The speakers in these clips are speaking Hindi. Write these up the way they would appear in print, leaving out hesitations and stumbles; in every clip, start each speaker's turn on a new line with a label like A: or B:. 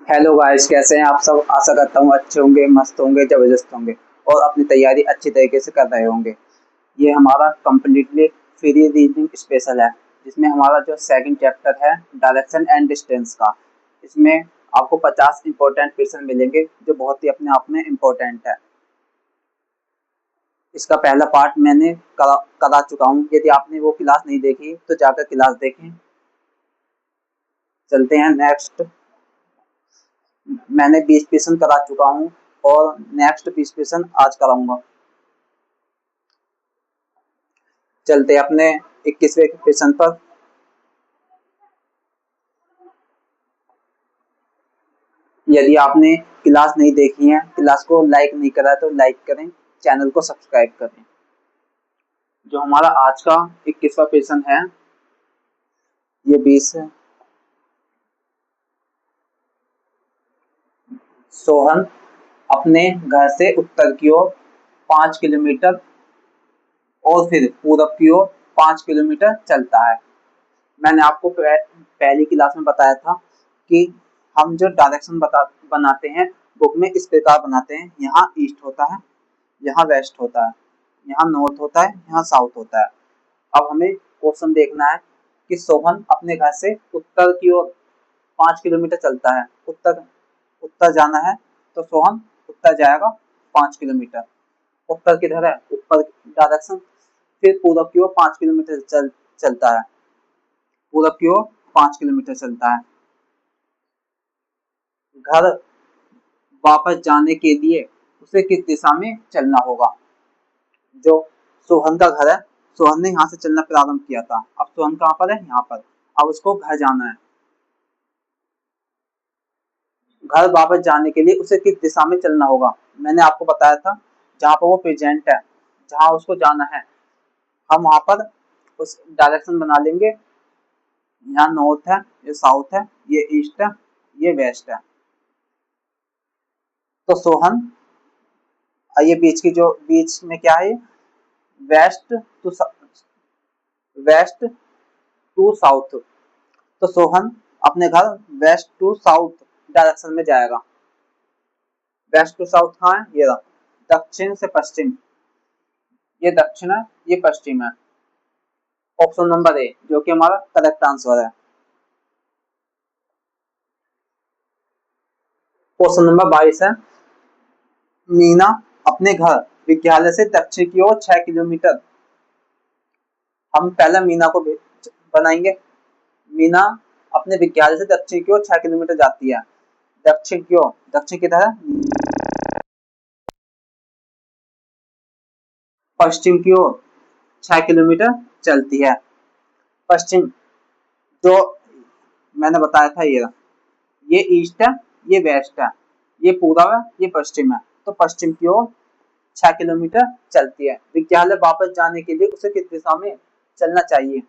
A: हेलो गाइस, कैसे हैं आप सब। आशा करता हूँ अच्छे होंगे, मस्त होंगे, ज़बरदस्त होंगे और अपनी तैयारी अच्छी तरीके से कर रहे होंगे। ये हमारा कंप्लीटली फ्री रीडिंग स्पेशल है, जिसमें हमारा जो सेकंड चैप्टर है डायरेक्शन एंड डिस्टेंस का। इसमें आपको 50 इंपॉर्टेंट क्वेश्चन मिलेंगे जो बहुत ही अपने आप में इम्पोर्टेंट है। इसका पहला पार्ट मैंने करा चुका हूँ। यदि आपने वो क्लास नहीं देखी तो जाकर क्लास देखें। चलते हैं नेक्स्ट। मैंने 20 क्वेश्चन करा चुका हूँ और नेक्स्ट 20 क्वेश्चन आज कराऊंगा। चलते अपने 21वें क्वेश्चन पर। यदि आपने क्लास नहीं देखी है, क्लास को लाइक नहीं करा तो लाइक करें, चैनल को सब्सक्राइब करें। जो हमारा आज का 21वां क्वेश्चन है, ये 20 है। सोहन अपने घर से उत्तर की ओर 5 किलोमीटर और फिर पूरब की ओर 5 किलोमीटर चलता है। मैंने आपको पहली क्लास में बताया था कि हम जो डायरेक्शन बनाते हैं बुक में इस प्रकार बनाते हैं। यहाँ ईस्ट होता है, यहाँ वेस्ट होता है, यहाँ नॉर्थ होता है, यहाँ साउथ होता है। अब हमें क्वेश्चन देखना है कि सोहन अपने घर से उत्तर की ओर 5 किलोमीटर चलता है। उत्तर उत्तर जाना है तो सोहन उत्तर जाएगा 5 किलोमीटर। उत्तर किधर है? ऊपर डायरेक्शन। फिर पूरब की ओर 5 किलोमीटर चलता है। पूरब की ओर 5 किलोमीटर चलता है। घर वापस जाने के लिए उसे किस दिशा में चलना होगा? जो सोहन का घर है, सोहन ने यहाँ से चलना प्रारंभ किया था। अब सोहन कहाँ पर है? यहाँ पर। अब उसको घर जाना है। घर वापस जाने के लिए उसे किस दिशा में चलना होगा? मैंने आपको बताया था जहाँ पर वो प्रेजेंट है, जहाँ उसको जाना है, हम वहां पर उस डायरेक्शन बना लेंगे। यहाँ नॉर्थ है, ये साउथ है, ये ईस्ट है, ये वेस्ट है। तो सोहन, ये बीच की जो बीच में क्या है, west to west to south. तो सोहन अपने घर वेस्ट टू साउथ डायरेक्शन में जाएगा। वेस्ट टू साउथ कहाँ है? ये रहा। दक्षिण से पश्चिम। ये दक्षिण है, ये पश्चिम है। ऑप्शन नंबर ए जो कि हमारा करेक्ट आंसर है। क्वेश्चन नंबर 22 है। मीना अपने घर विद्यालय से दक्षिण की ओर 6 किलोमीटर। हम पहले मीना को बनाएंगे। मीना अपने विद्यालय से दक्षिण की ओर 6 किलोमीटर जाती है। दक्षिण की ओर, दक्षिण किधर है? पश्चिम की ओर 6 किलोमीटर चलती है। पश्चिम जो मैंने बताया था, ये ईस्ट है, ये वेस्ट है, ये पूर्व है, ये पश्चिम है। तो पश्चिम की ओर 6 किलोमीटर चलती है। विद्यालय वापस जाने के लिए उसे किस दिशा में चलना चाहिए?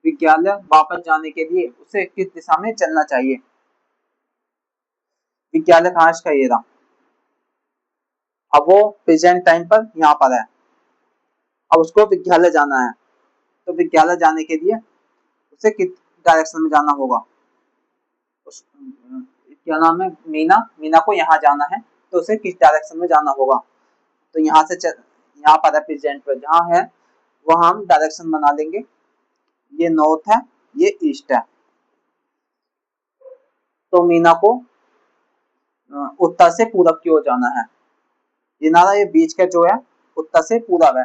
A: विद्यालय वापस जाने के लिए उसे किस दिशा में चलना चाहिए? विद्यालय कहाँ का? ये रहा। अब वो प्रेजेंट टाइम पर यहाँ पर है। अब उसको विद्यालय जाना है, तो विद्यालय जाने के लिए उसे किस डायरेक्शन में जाना होगा? क्या नाम है? मीना। मीना को यहाँ जाना है, तो उसे किस डायरेक्शन में जाना होगा? तो यहाँ से यहाँ पर है, प्रेजेंट पर जहाँ है वहां हम डायरेक्शन बना लेंगे। ये नॉर्थ है, ये ईस्ट है। तो मीना को उत्तर से पूरब की ओर जाना है। ये नारा, ये बीच का जो है उत्तर से पूरब है।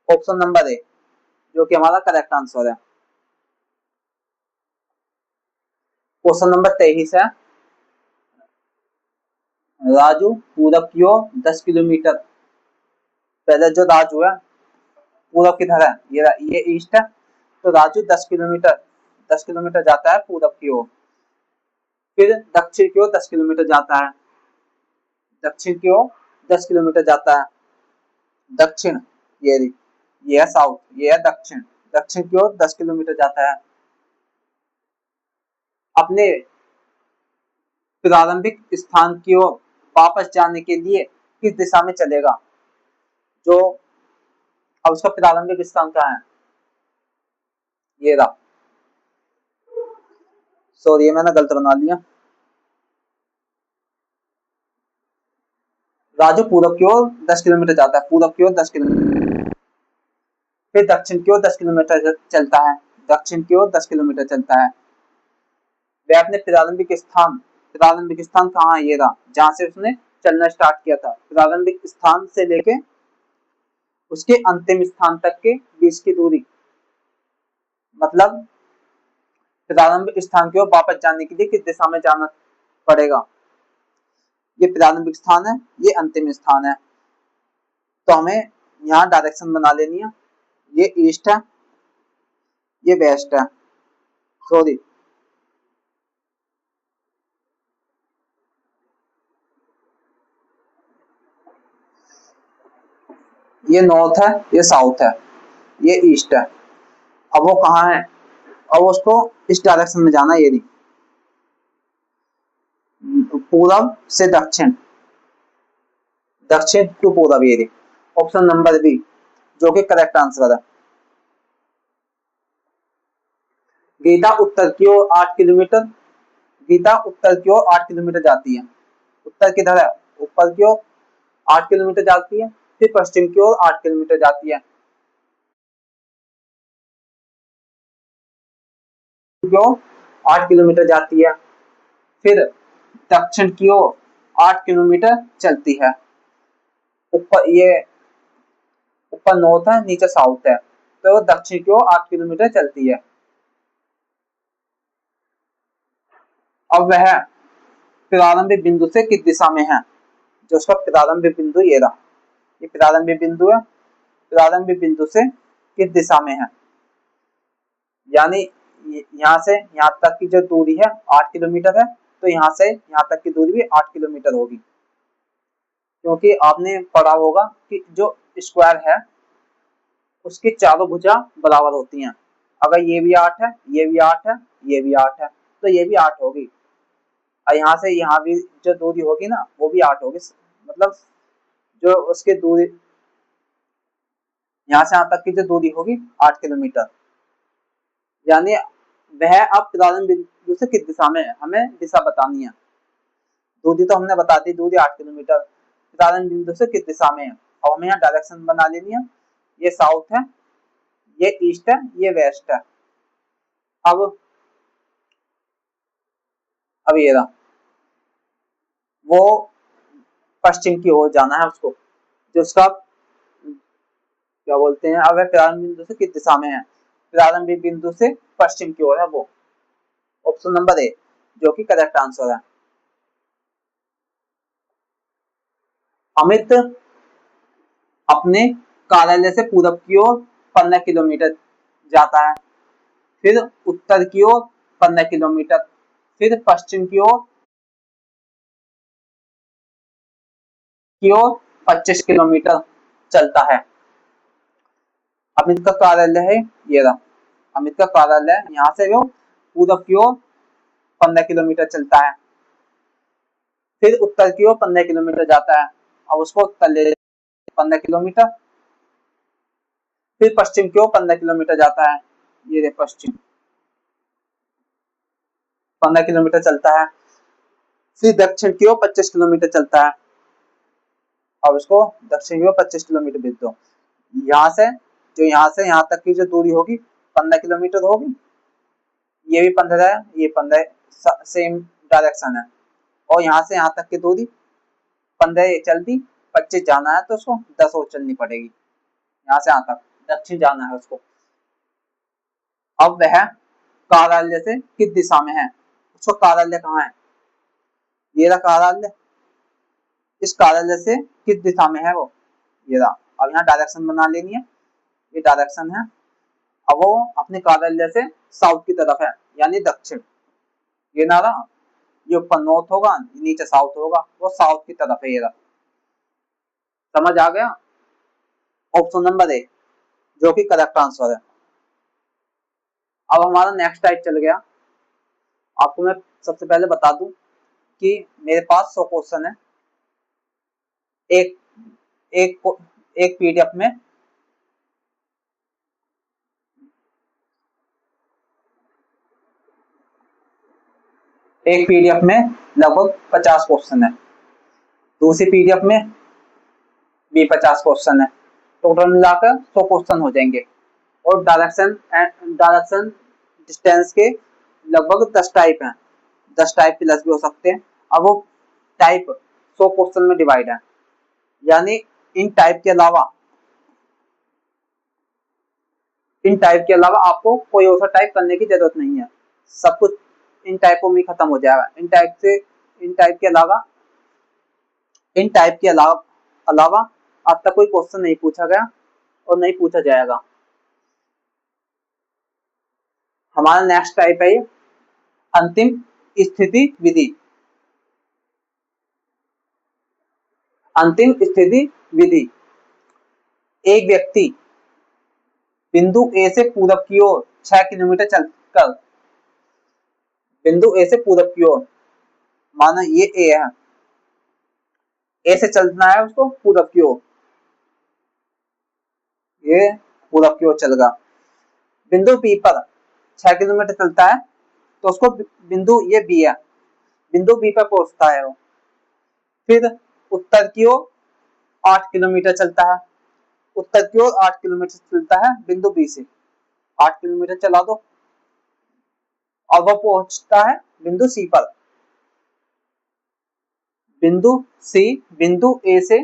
A: ऑप्शन नंबर ए जो कि हमारा करेक्ट आंसर है। क्वेश्चन नंबर 23 है। राजू पूरब की ओर 10 किलोमीटर। पहले जो राजू है पूरब किधर है? ये ईस्ट है। तो राजू 10 किलोमीटर जाता है पूरब की ओर। फिर दक्षिण की ओर 10 किलोमीटर जाता है। दक्षिण की ओर 10 किलोमीटर जाता है। दक्षिण, ये ये है साउथ, ये है दक्षिण। दक्षिण की ओर 10 किलोमीटर जाता है। अपने प्रारंभिक स्थान की ओर वापस जाने के लिए किस दिशा में चलेगा? जो अब उसका प्रारंभिक स्थान कहाँ है? ये रहा। सॉरी, मैंने गलत बना लिया। राजू पूरब की ओर 10 किलोमीटर जाता है, पूरब की ओर 10 किलोमीटर, फिर दक्षिण की ओर 10 किलोमीटर चलता है, दक्षिण की ओर 10 किलोमीटर चलता है। वह अपने प्रारंभिक स्थान कहाँ है, ये रहा, जहां से उसने चलना स्टार्ट किया था। प्रारंभिक स्थान से लेके उसके अंतिम स्थान तक के बीच की दूरी, मतलब प्रारंभिक स्थान की ओर वापस जाने के लिए किस दिशा में जाना पड़ेगा। ये प्रारंभिक स्थान है, ये अंतिम स्थान है, तो हमें यहाँ डायरेक्शन बना लेनी है। ये ईस्ट है, ये वेस्ट है, सॉरी ये नॉर्थ है, ये साउथ है, ये ईस्ट है। अब वो कहाँ है, अब उसको इस डायरेक्शन में जाना है, ये पूरब से दक्षिण, दक्षिण टू पूरब, ये ऑप्शन नंबर बी जो कि करेक्ट आंसर है। गीता उत्तर की ओर 8 किलोमीटर, गीता उत्तर की ओर 8 किलोमीटर जाती है। उत्तर किधर है, ऊपर की ओर 8 किलोमीटर जाती है, फिर पश्चिम की ओर 8 किलोमीटर जाती है, की ओर 8 किलोमीटर जाती है, फिर दक्षिण की ओर 8 किलोमीटर चलती है। ऊपर ये ऊपर नॉर्थ है, नीचे साउथ है, तो दक्षिण की ओर 8 किलोमीटर चलती है। अब वह प्रारंभिक बिंदु से किस दिशा में है, जो उसका प्रारंभिक बिंदु ये रहा, ये प्रारंभिक बिंदु है, प्रारंभिक बिंदु से किस दिशा में है, यानी यहाँ से यहाँ तक की जो दूरी है 8 किलोमीटर है, तो यहाँ से यहाँ तक की दूरी भी 8 किलोमीटर होगी। क्योंकि आपने पढ़ा होगा कि जो स्क्वायर है उसकी चारों भुजा बराबर होती हैं। अगर ये भी 8 है, ये भी 8 है, ये भी 8 है, तो ये भी 8 होगी, और यहाँ से यहाँ भी जो दूरी होगी ना वो भी 8 होगी, मतलब जो उसके दूरी यहाँ से यहाँ तक की जो दूरी होगी 8 किलोमीटर, यानी वह अब प्रारंभ बिंदु से किस दिशा में है, हमें दिशा बतानी है। दूरी तो हमने बता दी, दूरी 8 किलोमीटर, प्रारंभ बिंदु से किस दिशा में है, अब हमें यहाँ डायरेक्शन बना लेनी है। ये साउथ है, ये ईस्ट है, ये वेस्ट है। अब ये रहा, वो पश्चिम की ओर जाना है उसको, जो उसका क्या बोलते हैं, अब प्रारंभ बिंदु से किस दिशा में है, प्रारंभिक बिंदु से पश्चिम की ओर है वो, ऑप्शन नंबर ए जो कि करेक्ट आंसर है। अमित अपने कार्यालय से पूरब की ओर 15 किलोमीटर जाता है, फिर उत्तर की ओर 15 किलोमीटर, फिर पश्चिम की ओर 25 किलोमीटर चलता है। अमित का कार्यालय है ये रहा, अमित का कार्यालय यहाँ से वो पूरब की ओर 15 किलोमीटर चलता है, फिर उत्तर की ओर 15 किलोमीटर जाता है, अब उसको उत्तर ले 15 किलोमीटर, फिर पश्चिम की ओर 15 किलोमीटर जाता है, ये रे पश्चिम 15 किलोमीटर चलता है, फिर दक्षिण की ओर 25 किलोमीटर चलता है, अब उसको दक्षिण की ओर 25 किलोमीटर भेज दो। यहाँ से यहाँ से यहाँ तक की जो दूरी होगी 15 किलोमीटर होगी, ये भी 15 है, ये 15 सेम डायरेक्शन है, और यहाँ से यहाँ तक की दूरी 15 चल दी, 25 जाना है तो उसको 10 और चलनी पड़ेगी, यहाँ से यहाँ तक दक्षिण जाना है उसको। अब वह कार्यालय से किस दिशा में है, उसका कार्यालय कहाँ है, ये रहा कार्यालय, इस कार्यालय से किस दिशा में है वो, ये रहा। अब यहाँ डायरेक्शन बना लेनी है, ये डायरेक्शन है, अब वो अपने कार्यालय से साउथ की तरफ है, यानी दक्षिण, ये ना रहा, ये ऊपर नॉर्थ होगा, नीचे साउथ होगा, वो साउथ की तरफ है, ये रहा, समझ आ गया, ऑप्शन नंबर ए जो कि करेक्ट आंसर है। अब हमारा नेक्स्ट टाइप चल गया, आपको मैं सबसे पहले बता दूं कि मेरे पास 100 क्वेश्चन है एक एक एक पीडीएफ में, एक पीडीएफ में लगभग 50 क्वेश्चन है, दूसरी पीडीएफ में बी 50 क्वेश्चन है। टोटल मिलाकर 100 क्वेश्चन हो जाएंगे। और डायरेक्शन डिस्टेंस के लगभग 10 टाइप हैं, 10 टाइप प्लस भी हो सकते हैं। अब वो टाइप 100 क्वेश्चन में डिवाइड है, यानी इन टाइप के अलावा आपको कोई और टाइप करने की जरूरत नहीं है, सब कुछ इन टाइपों में खत्म हो जाएगा। इन टाइप के अलावा अब तक कोई क्वेश्चन नहीं पूछा गया और नहीं पूछा जाएगा। हमारा नेक्स्ट टाइप है ये अंतिम स्थिति विधि। अंतिम स्थिति विधि, एक व्यक्ति बिंदु ए से पूरब की ओर 6 किलोमीटर चलकर, बिंदु ए से पूरब की ओर, माना ये ए है, ए से चलना है उसको पूरब की ओर, ये पूरब की ओर चलेगा। बिंदु बी पर 6 किलोमीटर चलता है तो उसको बिंदु, ये बी है, बिंदु बी पर पहुंचता है वो। फिर उत्तर की ओर 8 किलोमीटर चलता है, उत्तर की ओर 8 किलोमीटर चलता है बिंदु बी से, 8 किलोमीटर चला दो और वह पहुंचता है बिंदु सी पर। बिंदु सी बिंदु ए से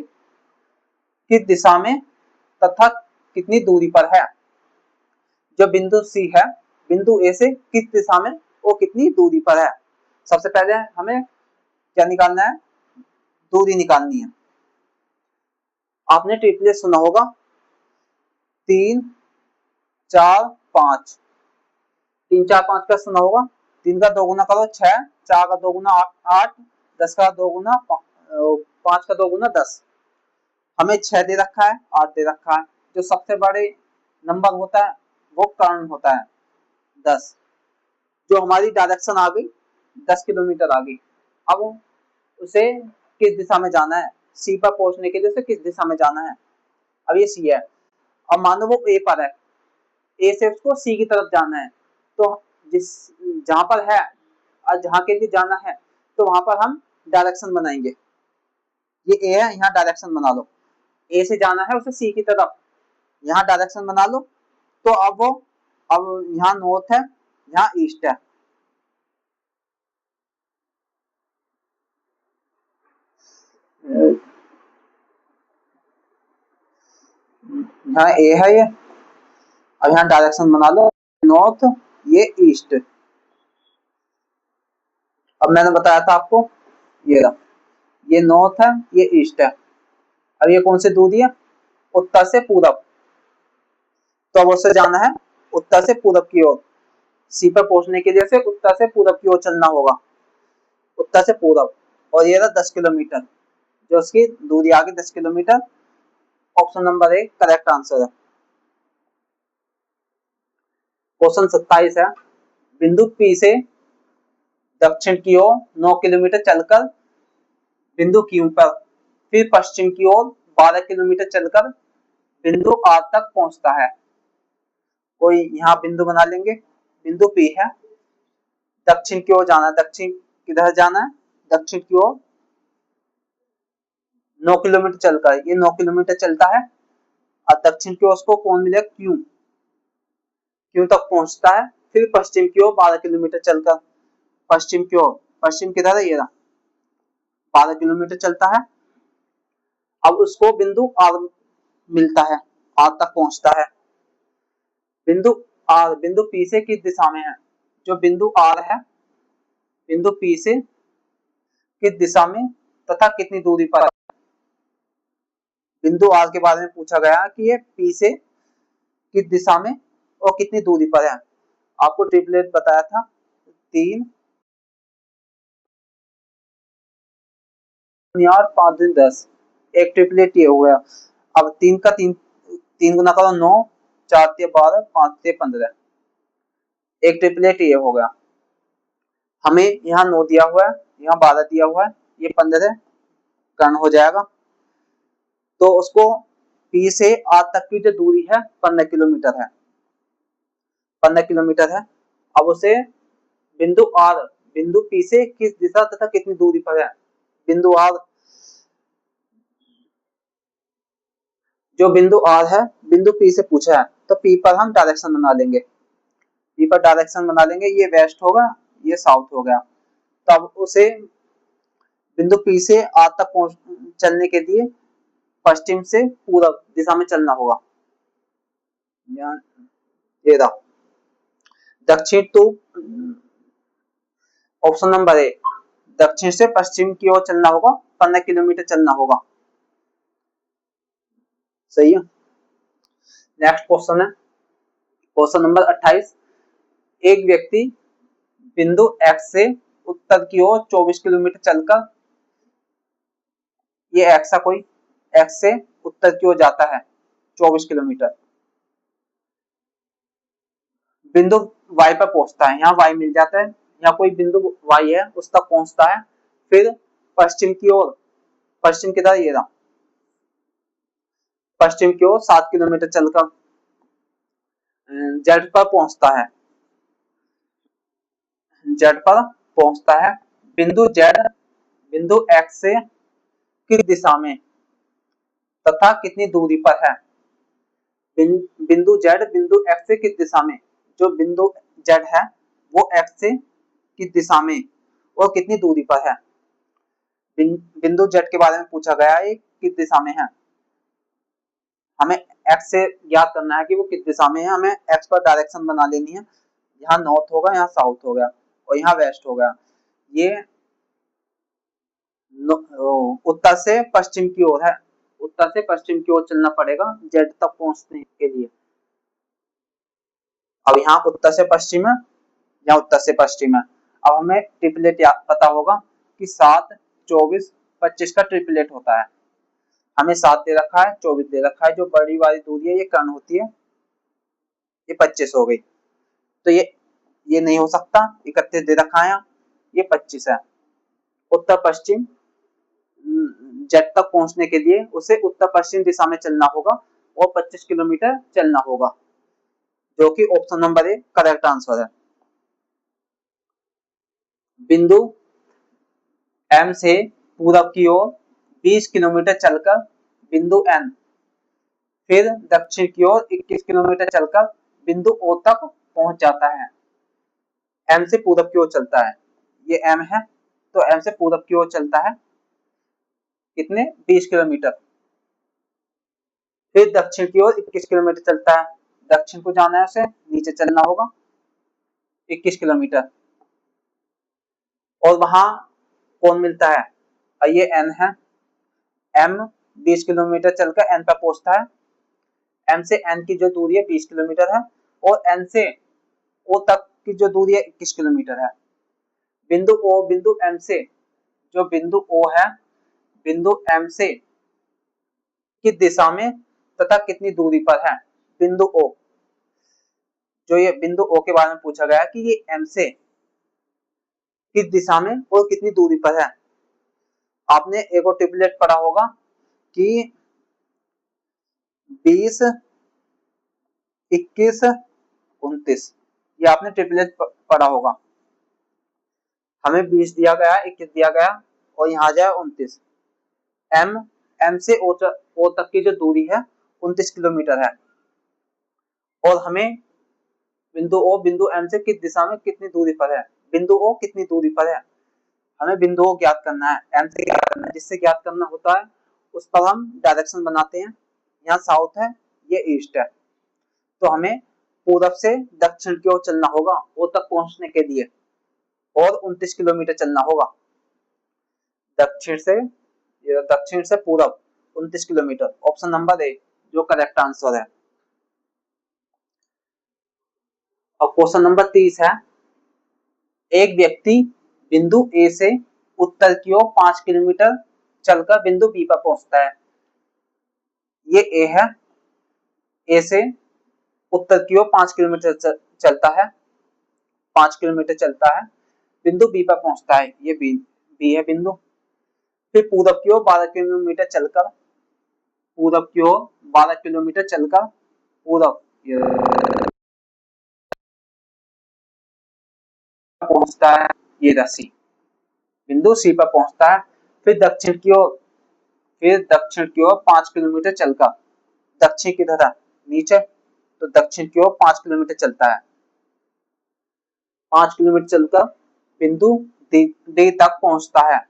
A: किस दिशा में तथा कितनी दूरी पर है। जो बिंदु सी है, बिंदु ए से किस दिशा में वो कितनी दूरी पर है। सबसे पहले हमें क्या निकालना है, दूरी निकालनी है। आपने ट्रिपलेट सुना होगा 3 4 5, 3 4 5 का सुना होगा। 3 का 2 गुना करो 6, 4 का 2 गुना 8, 10 का 2 गुना 5 का 2 गुना 10। हमें 6 दे रखा है, 8 दे रखा है। जो सबसे बड़े नंबर होता है वो कर्ण होता है 10। जो हमारी डायरेक्शन आ गई 10 किलोमीटर आ गई। अब उसे किस दिशा में जाना है, सी पर पहुंचने के लिए उसे किस दिशा में जाना है। अब ये सी है, अब मानो वो ए पर है, ए से उसको सी की तरफ जाना है, तो जिस जहां पर है और जहां के लिए जाना है तो वहां पर हम डायरेक्शन बनाएंगे। ये ए है, यहाँ डायरेक्शन बना लो। ए से जाना है उसे सी की तरफ, यहाँ डायरेक्शन बना लो। तो अब यहाँ नॉर्थ है, यहाँ ईस्ट है। यहाँ ए है ये, अब यहाँ डायरेक्शन बना लो, नॉर्थ, ये ईस्ट। अब मैंने बताया था आपको, ये नॉर्थ है, ये ईस्ट है। अब ये कौन सी दूरी है, उत्तर से पूरब। तो अब उससे जाना है उत्तर से पूरब की ओर। सी पर पहुंचने के लिए से उत्तर से पूरब की ओर चलना होगा, उत्तर से पूरब। और ये रहा 10 किलोमीटर, जो उसकी दूरी आ गई 10 kilometre. Option number A correct answer है। क्वेश्चन 27 है, बिंदु पी से दक्षिण की ओर 9 किलोमीटर चलकर बिंदु क्यू पर, फिर पश्चिम की ओर 12 किलोमीटर चलकर बिंदु आर तक पहुंचता है। कोई यहाँ बिंदु बना लेंगे, बिंदु पी है, दक्षिण की ओर जाना है, दक्षिण किधर जाना है, दक्षिण की ओर 9 किलोमीटर चलकर, ये 9 किलोमीटर चलता है। और दक्षिण की ओर उसको कौन मिलेगा, क्यू, क्यू तक पहुंचता है। फिर पश्चिम की ओर 12 किलोमीटर चलकर, पश्चिम की ओर, पश्चिम किधर है, ये रहा, 12 किलोमीटर चलता है। अब उसको बिंदु आर मिलता है, आर तक पहुंचता है। बिंदु आर बिंदु पी से किस दिशा में है, जो बिंदु आर है, बिंदु पी से किस दिशा में तथा कितनी दूरी पर। बिंदु आर के बारे में पूछा गया कि ये पी से किस दिशा में और कितनी दूरी पर है। आपको ट्रिपलेट बताया था 3 और 5 दिन 10, एक ट्रिपलेट ये हो गया। अब 3 का 3, 3 गुना करो 9, 4 से 12, 5 से 15, एक ट्रिपलेट ये हो गया। हमें यहाँ 9 दिया हुआ है, यहाँ 12 दिया हुआ है, ये 15 कर्ण हो जाएगा। तो उसको पी से आर तक की जो दूरी है 15 किलोमीटर है, 15 किलोमीटर है। अब उसे बिंदु आर, बिंदु पी से किस दिशा तथा कितनी दूरी पर है। बिंदु आर जो बिंदु आर है बिंदु पी से पूछा है, तो पी पर हम डायरेक्शन बना लेंगे, पी पर डायरेक्शन बना लेंगे, ये वेस्ट होगा, ये साउथ हो गया। तब उसे बिंदु पी से आर तक पहुंच चलने के लिए पश्चिम से पूरब दिशा में चलना होगा। ये रहा दक्षिण टू, ऑप्शन नंबर ए, दक्षिण से पश्चिम की ओर चलना होगा, 15 किलोमीटर चलना होगा। सही है। नेक्स्ट क्वेश्चन है क्वेश्चन नंबर 28। एक व्यक्ति बिंदु एक्स से उत्तर की ओर 24 किलोमीटर चलकर, ये एक्स है कोई, एक्स से उत्तर की ओर जाता है 24 किलोमीटर, बिंदु वाई पर पहुंचता है, यहाँ वाई मिल जाता है, यहाँ कोई बिंदु वाई है उस तक पहुंचता है, फिर पश्चिम की ओर, पश्चिम की तरह ये रहा, पश्चिम की ओर 7 किलोमीटर चलकर जेड पर पहुंचता है, जेड पर पहुंचता है। बिंदु जेड बिंदु एक्स से किस दिशा में तथा कितनी दूरी पर है। बिंदु जेड बिंदु एक्स से किस दिशा में, जो बिंदु जेड है वो एक्स से किस दिशा में और कितनी दूरी पर है। बिंदु जेड के बारे में पूछा गया है, किस दिशा में है, हमें एक्स से याद करना है कि वो किस दिशा में है, हमें एक्स पर डायरेक्शन बना लेनी है, यहाँ नॉर्थ होगा, यहाँ साउथ हो गया और यहाँ वेस्ट हो गया। ये उत्तर से पश्चिम की ओर है, उत्तर से पश्चिम की ओर चलना पड़ेगा जेड तक पहुंचने के लिए। अब यहाँ उत्तर से पश्चिम है, यहाँ उत्तर से पश्चिम है। अब हमें ट्रिपलेट पता होगा कि 7, 24, 25 का ट्रिपलेट होता है। हमें 7 दे रखा है, 24 दे रखा है, जो बड़ी वाली दूरी है ये कर्ण होती है, ये 25 हो गई। तो ये नहीं हो सकता, 31 दे रखा है, ये 25 है। उत्तर पश्चिम जेड तक पहुंचने के लिए उसे उत्तर पश्चिम दिशा में चलना होगा और 25 किलोमीटर चलना होगा, जो कि option number A correct answer है। बिंदु एम से पूरब की ओर 20 किलोमीटर चलकर बिंदु एन, फिर दक्षिण की ओर 21 किलोमीटर चलकर बिंदु ओ तक पहुंच जाता है। एम से पूरब की ओर चलता है, ये एम है, तो एम से पूरब की ओर चलता है कितने, 20 किलोमीटर, फिर दक्षिण की ओर 21 किलोमीटर चलता है, दक्षिण को जाना है उसे, नीचे चलना होगा 21 किलोमीटर, और वहां कौन मिलता है, ये एन है, एम 20 किलोमीटर चलकर एन पर पहुंचता है, एम से एन की जो दूरी है 20 किलोमीटर है, और एन से ओ तक की जो दूरी है 21 किलोमीटर है। बिंदु ओ बिंदु एम से, जो बिंदु ओ है बिंदु एम से किस दिशा में तथा कितनी दूरी पर है। बिंदु ओ, जो ये बिंदु ओ के बारे में पूछा गया कि ये एम से किस दिशा में और कितनी दूरी पर है। आपने एक और टिपलेट पढ़ा होगा कि 20, 21, 29, ये आपने ट्रिपलेट पढ़ा होगा। हमें 20 दिया गया, 21 दिया गया और यहाँ आ जाए 29। एम एम से ओ तक की जो दूरी है 29 किलोमीटर है, और हमें बिंदु ओ बिंदु एम से किस दिशा में कितनी दूरी पर है, बिंदु ओ कितनी दूरी पर है, हमें बिंदु ओ ज्ञात करना है, एम से ज्ञात करना है, जिससे ज्ञात करना होता है उस पर हम डायरेक्शन बनाते हैं। यहाँ साउथ है, ये ईस्ट है, तो हमें पूरब से दक्षिण की ओर चलना होगा ओ तक पहुंचने के लिए, और 29 किलोमीटर चलना होगा। दक्षिण से पूरब 29 किलोमीटर, ऑप्शन नंबर ए जो करेक्ट आंसर है। और क्वेश्चन नंबर 30 है, एक व्यक्ति बिंदु ए से उत्तर की ओर 5 किलोमीटर चलकर बिंदु बी पर पहुंचता है। ये ए है, ए से उत्तर की ओर 5 किलोमीटर चलता है, 5 किलोमीटर चलता है, बिंदु बी पर पहुंचता है, ये बी है बिंदु। फिर पूरब की ओर 12 किलोमीटर चलकर, पूरब की ओर 12 किलोमीटर चलकर पूरब पहुंचता है, ये रसी बिंदु सी पर पहुंचता है। फिर दक्षिण की ओर 5 किलोमीटर चलकर दक्षिण की तरफ नीचे, तो दक्षिण की ओर 5 किलोमीटर चलता है। 5 किलोमीटर चलकर बिंदु डी तक पहुंचता है।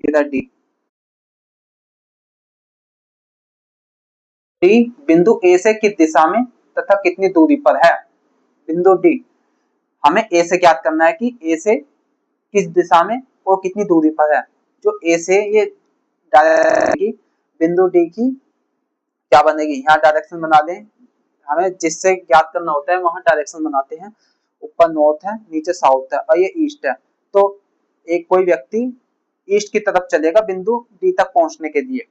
A: इधर डी डी बिंदु ए से किस दिशा में तथा कितनी दूरी पर है। बिंदु डी, हमें ए से ज्ञात करना है कि ए से किस दिशा में और कितनी दूरी पर है। जो ए से ये डायरेक्शन बिंदु डी की क्या बनेगी, यहाँ डायरेक्शन बना दें। हमें जिससे ज्ञात करना होता है वहां डायरेक्शन बनाते हैं। ऊपर नॉर्थ है, नीचे साउथ है और ये ईस्ट है। तो एक कोई व्यक्ति ईस्ट की तरफ चलेगा बिंदु डी तक पहुंचने के लिए।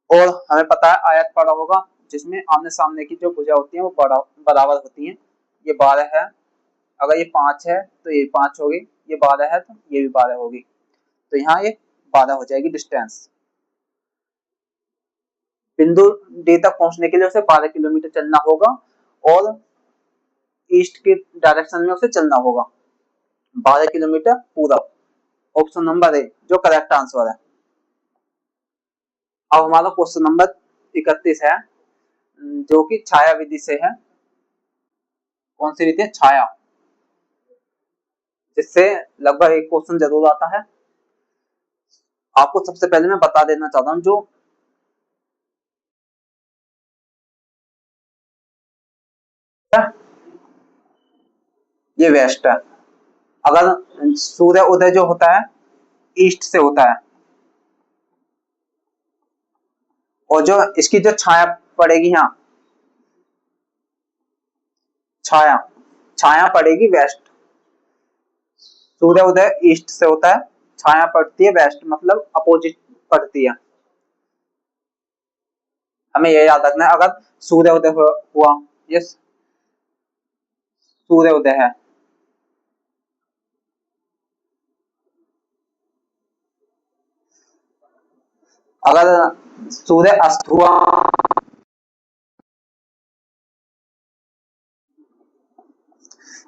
A: और हमें पता है आयत पड़ा होगा जिसमें आमने सामने की जो भुजा होती है वो बराबर होती है। ये 12 है, अगर ये 5 है तो ये 5 होगी, ये 12 है तो ये भी 12 होगी। तो यहाँ ये 12 हो जाएगी डिस्टेंस। बिंदु डी तक पहुंचने के लिए उसे 12 किलोमीटर चलना होगा और ईस्ट के डायरेक्शन में उसे चलना होगा 12 किलोमीटर पूरा। ऑप्शन नंबर ए जो करेक्ट आंसर है। अब हमारा क्वेश्चन नंबर 31 है जो कि छाया विधि से है। कौन सी विधि है? छाया, जिससे लगभग एक क्वेश्चन जरूर आता है। आपको सबसे पहले मैं बता देना चाहता हूँ जो ये वेस्ट है। अगर सूर्य उदय जो होता है ईस्ट से होता है और जो इसकी जो छाया पड़ेगी यहाँ, छाया छाया पड़ेगी वेस्ट। सूर्य उदय ईस्ट से होता है, छाया पड़ती है वेस्ट, मतलब अपोजिट पड़ती है। हमें यह याद रखना है। अगर सूर्य उदय हुआ, ये सूर्य उदय है, अगर सूर्य अस्त हुआ,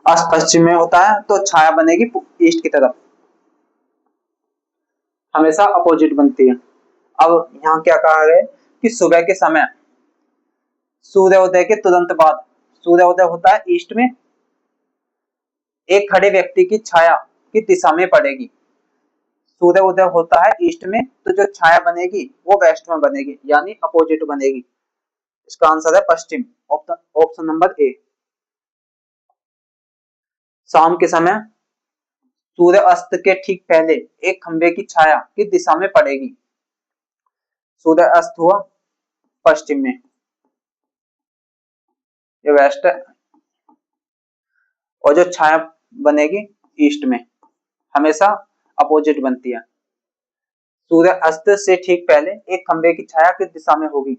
A: अस्त पश्चिम में होता है तो छाया बनेगी ईस्ट की तरफ, हमेशा अपोजिट बनती है। अब यहाँ क्या कहा गया कि सुबह के समय सूर्योदय के तुरंत बाद, सूर्योदय होता है ईस्ट में, एक खड़े व्यक्ति की छाया की दिशा में पड़ेगी। सूर्य उदय होता है ईस्ट में तो जो छाया बनेगी वो वेस्ट में बनेगी, यानी अपोजिट बनेगी। इसका आंसर है पश्चिम, ऑप्शन नंबर ए। शाम के समय सूर्य अस्त के ठीक पहले एक खंबे की छाया किस दिशा में पड़ेगी। सूर्य अस्त हुआ पश्चिम में, ये वेस्ट है, और जो छाया बनेगी ईस्ट में, हमेशा अपोजिट बनती है। सूर्य अस्त से ठीक पहले एक खंबे की छाया किस दिशा में होगी,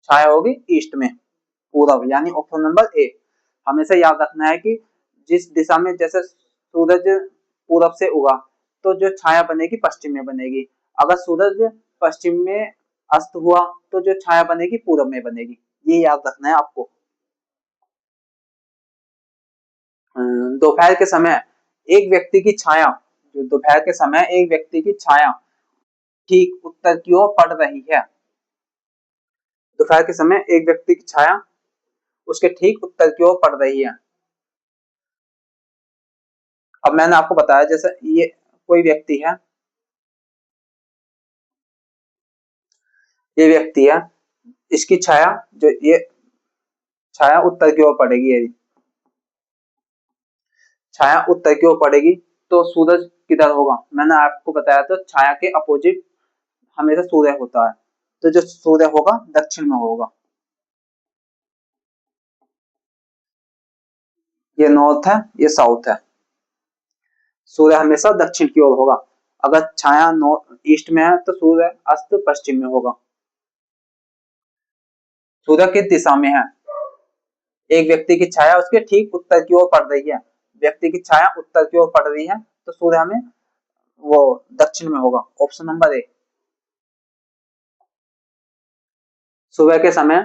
A: छाया होगी ईस्ट में, पूरब, यानी ऑप्शन नंबर ए। हमेशा याद रखना है कि जिस दिशा में, जैसे सूरज पूरब से उगा तो जो छाया बनेगी पश्चिम में बनेगी। अगर सूरज पश्चिम में अस्त हुआ तो जो छाया बनेगी पूरब में बनेगी। ये याद रखना है आपको। दोपहर के समय एक व्यक्ति की छाया, जो दोपहर के समय एक व्यक्ति की छाया ठीक उत्तर की ओर पड़ रही है। दोपहर के समय एक व्यक्ति की छाया उसके ठीक उत्तर की ओर पड़ रही है। अब मैंने आपको बताया जैसे ये कोई व्यक्ति है, ये व्यक्ति है, इसकी छाया, जो ये छाया उत्तर की ओर पड़ेगी, यदि छाया उत्तर की ओर पड़ेगी तो सूरज किधर होगा, मैंने आपको बताया था छाया के अपोजिट हमेशा सूर्य होता है, तो जो सूर्य होगा दक्षिण में होगा। ये नॉर्थ है, ये साउथ है, सूर्य हमेशा दक्षिण की ओर होगा। अगर छाया नॉर्थ ईस्ट में है तो सूर्य अस्त पश्चिम में होगा। सूर्य किस दिशा में है, एक व्यक्ति की छाया उसके ठीक उत्तर की ओर पड़ रही है, व्यक्ति की छाया उत्तर की ओर पड़ रही है तो सूर्य हमें वो दक्षिण में होगा, ऑप्शन नंबर ए। सुबह के समय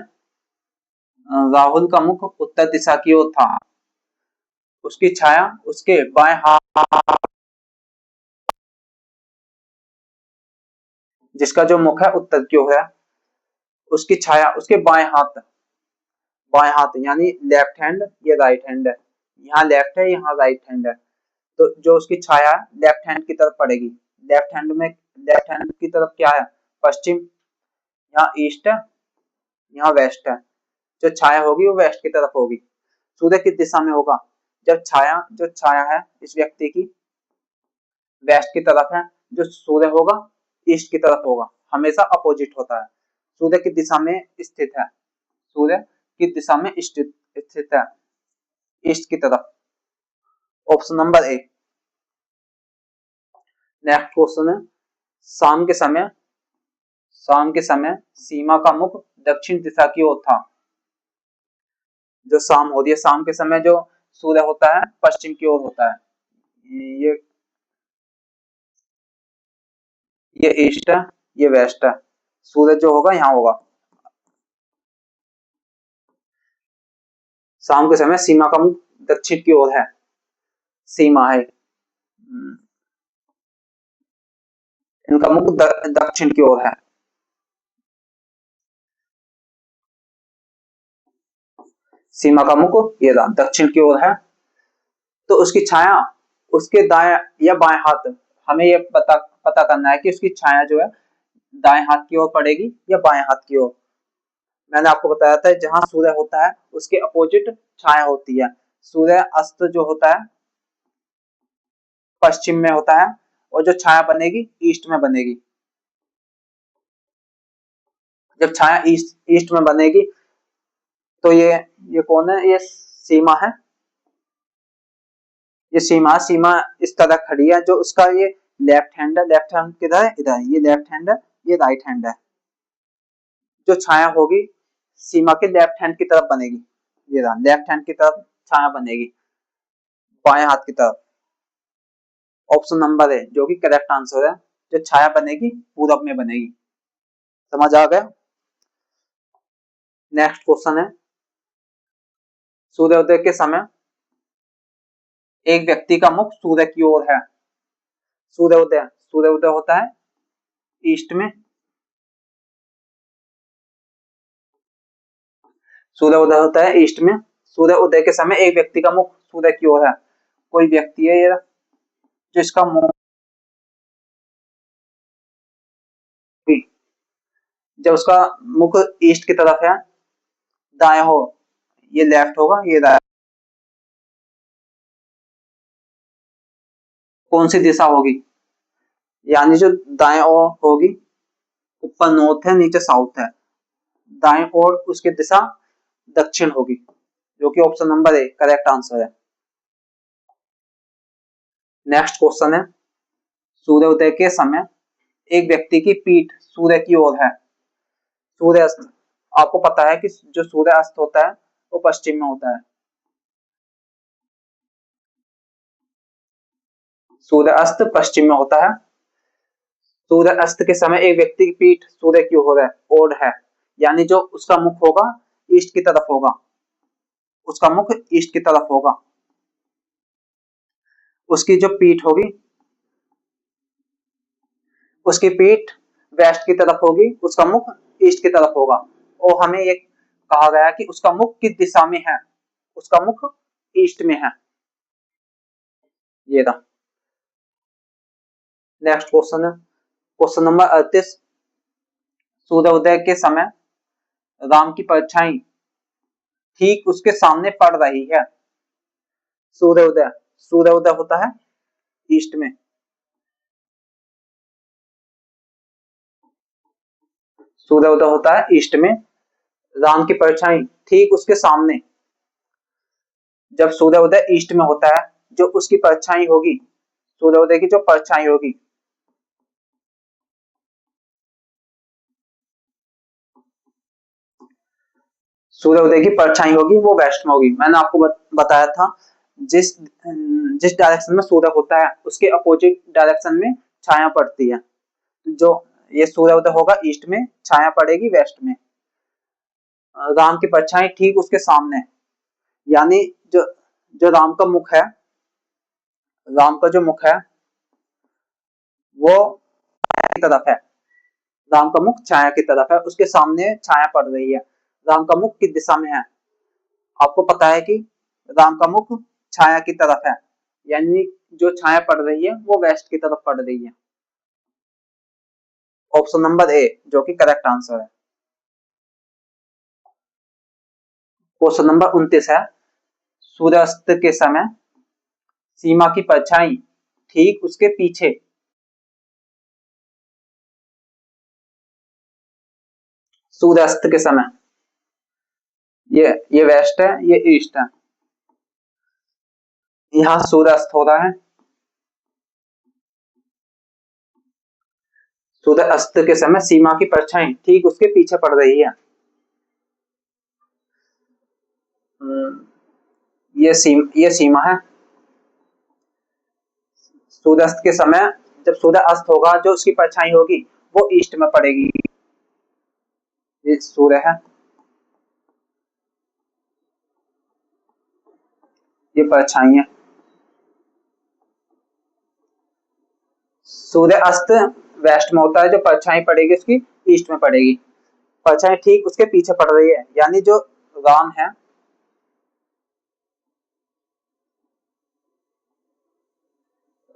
A: राहुल का मुख उत्तर दिशा की ओर था, उसकी छाया उसके बाएं हाथ, जिसका जो मुख है उत्तर की ओर है, उसकी छाया उसके बाएं हाथ यानी लेफ्ट हैंड, ये राइट हैंड है, यहाँ लेफ्ट है यहाँ राइट हैंड है, तो जो उसकी छाया लेफ्ट हैंड की तरफ पड़ेगी, लेफ्ट हैंड की तरफ क्या है, पश्चिम, यहाँ ईस्ट है यहाँ वेस्ट है, जो छाया होगी वो वेस्ट की तरफ होगी। सूर्य किस दिशा में होगा, जब जो छाया है इस व्यक्ति की वेस्ट की तरफ है, जो सूर्य होगा ईस्ट की तरफ होगा, हमेशा अपोजिट होता है। सूर्य की दिशा में स्थित है, सूर्य की दिशा में स्थित है ईस्ट की तरफ। ऑप्शन नंबर ए। नेक्स्ट क्वेश्चन है, शाम के समय सीमा का मुख दक्षिण दिशा की ओर था। जो शाम होती है, शाम के समय जो सूर्य होता है पश्चिम की ओर होता है, ये ये ईस्ट है ये वेस्ट है, सूरज जो होगा यहाँ होगा। शाम के समय सीमा का मुख दक्षिण की ओर है, सीमा है, इनका मुख दक्षिण की ओर है। सीमा का मुख ये रहा दक्षिण की ओर है, तो उसकी छाया उसके दाएं या बाएं हाथ, हमें ये पता करना है कि उसकी छाया जो है दाएं हाथ की ओर पड़ेगी या बाएं हाथ की ओर। मैंने आपको बताया था जहां सूर्य होता है उसके अपोजिट छाया होती है। सूर्य अस्त जो होता है पश्चिम में होता है और जो छाया बनेगी ईस्ट में बनेगी। जब छाया ईस्ट में बनेगी तो ये कौन है, ये सीमा है, ये सीमा इस तरह खड़ी है, जो उसका ये लेफ्ट हैंड है, लेफ्ट हैंड किधर है, इधर, ये लेफ्ट हैंड है ये राइट हैंड है। जो छाया होगी सीमा के लेफ्ट हैंड की तरफ बनेगी, ये रहा लेफ्ट हैंड की तरफ छाया बनेगी बाएं हाथ की तरफ। ऑप्शन नंबर है जो कि करेक्ट आंसर है, जो छाया बनेगी पूरब में बनेगी। समझ आ गया। नेक्स्ट क्वेश्चन है, सूर्योदय के समय एक व्यक्ति का मुख सूर्य की ओर है। सूर्योदय होता है ईस्ट में, सूर्योदय होता है ईस्ट में। सूर्य उदय के समय एक व्यक्ति का मुख सूर्य की ओर है, कोई व्यक्ति है ये जिसका मुंह, जब उसका मुख ईस्ट की तरफ है, दाएं हो ये लेफ्ट होगा ये दाएं, कौन सी दिशा होगी, यानी जो दाएं ओर होगी, ऊपर नॉर्थ है नीचे साउथ है, दाएं ओर उसकी दिशा दक्षिण होगी, जो कि option number A correct answer है। नेक्स्ट क्वेश्चन है, सूर्योदय के समय एक व्यक्ति की पीठ सूर्य की ओर है। सूर्य अस्त, आपको पता है कि जो सूर्य अस्त होता है वो पश्चिम में होता है। सूर्य अस्त पश्चिम में होता है। सूर्य अस्त के समय एक व्यक्ति की पीठ सूर्य की ओर है, यानी जो उसका मुख होगा ईस्ट की तरफ होगा, उसका मुख ईस्ट की तरफ होगा, उसकी जो पीठ होगी उसकी पीठ वेस्ट की तरफ होगी, उसका मुख ईस्ट की तरफ होगा। और हमें ये कहा गया कि उसका मुख किस दिशा में है, उसका मुख ईस्ट में है, ये रहा। नेक्स्ट क्वेश्चन है, क्वेश्चन नंबर 38, सूर्योदय के समय राम की परछाई ठीक उसके सामने पड़ रही है। सूर्योदय सूर्योदय होता है ईस्ट में, सूर्योदय होता है ईस्ट में, राम की परछाई ठीक उसके सामने, जब सूर्योदय ईस्ट में होता है, जो उसकी परछाई होगी, सूर्योदय की जो परछाई होगी, सूर्योदय की परछाई होगी वो वेस्ट में होगी। मैंने आपको बताया था जिस जिस डायरेक्शन में सूर्य होता है उसके अपोजिट डायरेक्शन में छाया पड़ती है। जो ये सूर्योदय होगा ईस्ट में, छाया पड़ेगी वेस्ट में, राम की परछाई ठीक उसके सामने, यानी जो जो राम का मुख है, राम का जो मुख है वो की तरफ है, राम का मुख छाया की तरफ है, उसके सामने छाया पड़ रही है। राम का मुख किस दिशा में है? आपको पता है कि राम का मुख छाया की तरफ है, यानी जो छाया पड़ रही है वो वेस्ट की तरफ पड़ रही है। ऑप्शन नंबर ए जो कि करेक्ट आंसर है। क्वेश्चन नंबर 29 है, सूर्यास्त के समय सीमा की परछाई ठीक उसके पीछे, सूर्यास्त के समय, ये वेस्ट है, ये ईस्ट है। यहाँ सूर्यास्त हो रहा है, सूर्य अस्त के समय सीमा की परछाई ठीक उसके पीछे पड़ रही है। ये सीमा है। सूर्यास्त के समय जब सूर्य अस्त होगा, जो उसकी परछाई होगी वो ईस्ट में पड़ेगी। ये सूर्य है, ये परछाई है। सूर्य अस्त वेस्ट में होता है, जो परछाई पड़ेगी उसकी ईस्ट में पड़ेगी। परछाई ठीक उसके पीछे पड़ रही है, यानी जो राम है,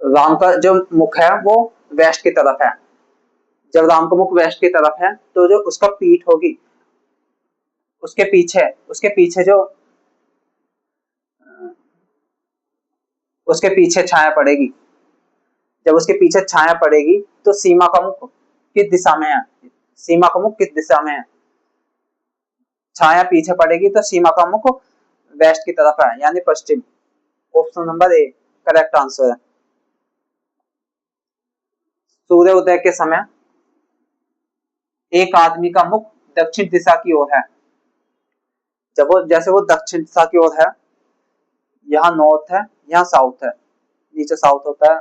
A: राम का जो मुख है वो वेस्ट की तरफ है। जब राम का मुख वेस्ट की तरफ है तो जो उसका पीठ होगी, उसके पीछे जो उसके पीछे छाया पड़ेगी। जब उसके पीछे छाया पड़ेगी तो सीमा का मुख किस दिशा में है? सीमा का मुख किस दिशा में है? छाया पीछे पड़ेगी तो सीमा का मुख वेस्ट की तरफ है, यानी पश्चिम। Option number A correct answer है। सूर्य उदय के समय एक आदमी का मुख दक्षिण दिशा की ओर है। जब वो जैसे वो दक्षिण दिशा की ओर है, यहाँ नॉर्थ है, यहाँ साउथ है, नीचे साउथ होता है,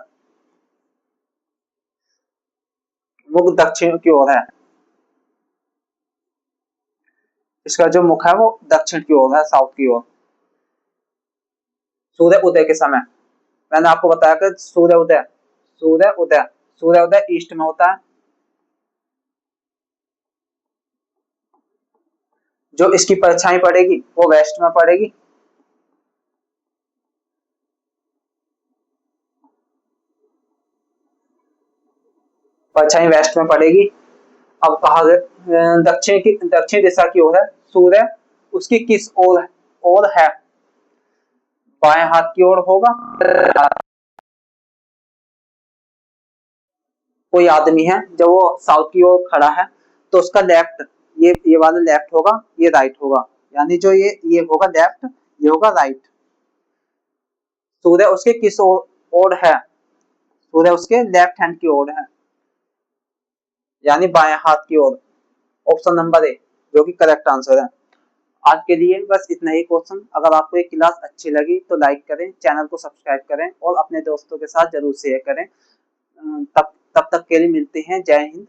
A: मुख दक्षिण की ओर है। इसका जो मुख है वो दक्षिण की ओर है, साउथ की ओर। सूर्य उदय के समय मैंने आपको बताया कि सूर्य उदय ईस्ट में होता है। जो इसकी परछाई पड़ेगी वो वेस्ट में पड़ेगी। परछाई वेस्ट में पड़ेगी। अब कहा दक्षिण दिशा की ओर है सूर्य, उसकी किस ओर है? बाएं हाथ की ओर होगा। कोई आदमी है जब वो साउथ की ओर खड़ा है तो उसका लेफ्ट, ये वाला लेफ्ट होगा, ये राइट होगा, यानी जो ये होगा लेफ्ट, ये होगा राइट। सूर्य उसके किस ओर है? सूर्य उसके लेफ्ट हैंड की ओर है, यानी बाएं हाथ की ओर। ऑप्शन नंबर ए जो कि करेक्ट आंसर है। आज के लिए बस इतना ही क्वेश्चन। अगर आपको ये क्लास अच्छी लगी तो लाइक करें, चैनल को सब्सक्राइब करें और अपने दोस्तों के साथ जरूर शेयर करें। तब तब तक के लिए मिलते हैं। जय हिंद।